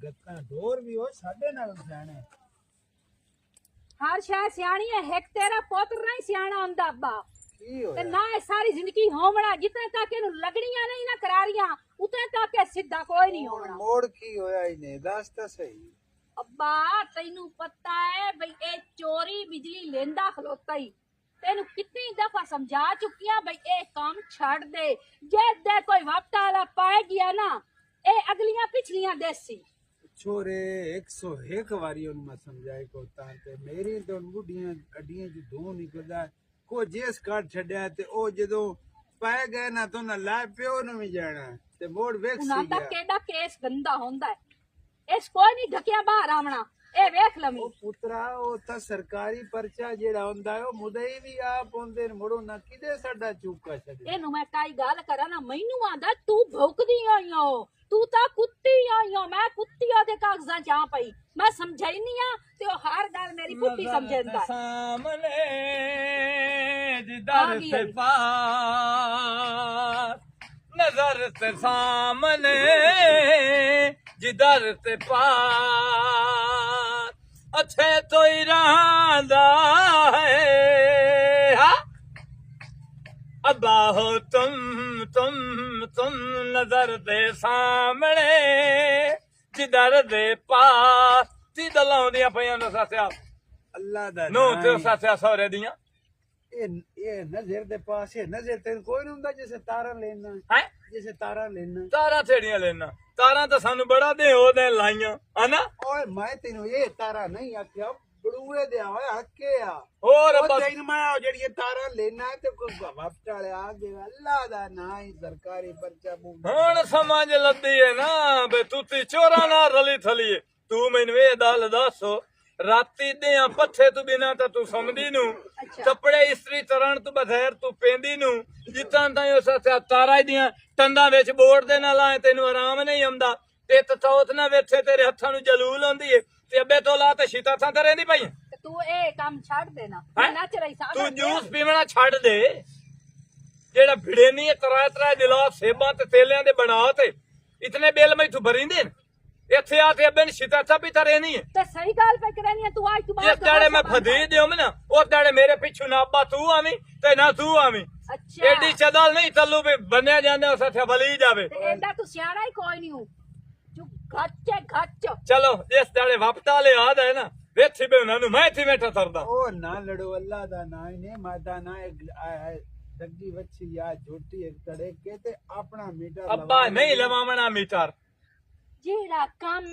गत्ता डोर भी हो साडे नाल सियाणे हर शायद सियाणी है एक तेरा पुत्र नहीं सियाणा हुंदा अब्बा की ते होया ना ये सारी जिंदगी होवना जितने तक इनु लगड़ियां नहीं ना करारियां उतने तक ये सीधा कोई नहीं होना मोड़ की होया इने दस तो सही अब्बा तैनू पता है भई ए चोरी बिजली लेंदा खलोता ही तेनू कितनी दफा समझा चुकिया भई ए काम छड़ दे जे दे कोई वक्त वाला पाए गया ना ए अगलियां पिछलियां देसी छोरे 101 वारी उन समझाए को ताते मेरी तो बुढ़ियां अड्डियां जो धू निकलदा को जेस काट छड्या ते ओ जदों पाए गए ना तो ना ला प्यो न भी जाना ते मोड़ वेख उना सी दा गया केड़ा केस गंदा होंदा है इस कोई नहीं ढकिया बाहर आवना ए वेख लमी ओ पुत्रा ओ ता सरकारी पर्चा जेड़ा हुंदा है ओ मुदई भी आप होंदे मुड़ो ना किदे साडा चूका छड्या एनू मैं काई गल करा ना मैनू आंदा तू भौंकदी आई हो तू ता कुत्ती आई हो मैं कुत्ती ओदे कागजां च आ पई मैं समझाईनी आ ते ओ हर गल मेरी पुत्ती समझेंदा सामने आ जिधर गई से अभी। पार नजर से सामने जिधर से पार अच्छे तो ही रहा है हा? अब्बा हो तुम नजर दे सामने जिधर दे पार ती दलां दियां पईयां न साथिया अल्लाह दा नो नाम ते है। साथिया सौरे दियां ये नजर दे पास है नजर तेन कोई नहीं हुंदा जैसे तारा लेना है जैसे तारा लेना तारा थेड़ियां लेना तारा तो सानू बड़ा दे हो दे लाइयां है ना ओए मैं तेनू ये तारा नहीं आख्या बड़ूए दे ओए हक्के आ और ओ बस तेन मैं ओ जेड़ी ये तारा लेना है ते कोई वक्त वाले आ गए अल्लाह दा ना ही सरकारी पर्चा मुंह हुण समझ लद्दी है ना बे तू ती चोरा ना रली थली है। तू मैनू ये दल दस राती दे पत्थे तू बिना ता तू समझदी नू अच्छा। कपड़े इस्त्री तरन तू बगैर तू पेंदी नू जितां ताईं उस तारा दियां तंदा विच बोड़ दे ना लाए तेनू आराम नहीं आंदा ते तथौत ना वेथे तेरे हत्थां नू जलूल आंदी है ते अब्बे तो ला ते शीता थां ते रहिंदी पई ते तू ए काम छड़ देना हैं? मैं नच रही सा तू जूस पीवना छड़ दे जेड़ा भिड़े नहीं तराए तराए गिलास सेबां ते तेलियां दे बना ते इतने बिल मैं तू भरिंदे इत्थे आ ते अब्बे ने शीता था भी तरे नहीं है ते सही गल पे करनी है तू आज तू जिस दाड़े मैं फदी दियो ना उस दाड़े मेरे पिछू ना अब्बा तू आवी ते ना तू आवी अच्छा एडी चदल नहीं तल्लू भी बन्या जांदे उस हथे बली जावे ते एंदा तू सियाणा ही कोई नहीं हूं तू घच्चे घच्च चलो जिस दाड़े वापता ले आ दे ना वेथी बे उन्हां नू मैं थी बैठा तरदा ओ ना लड़ो अल्लाह दा ना ही ने मादा ना एक दग्गी वच्छी या झोटी एक तड़े के ते अपना मीटर अब्बा नहीं लवावना मीटर जेड़ा काम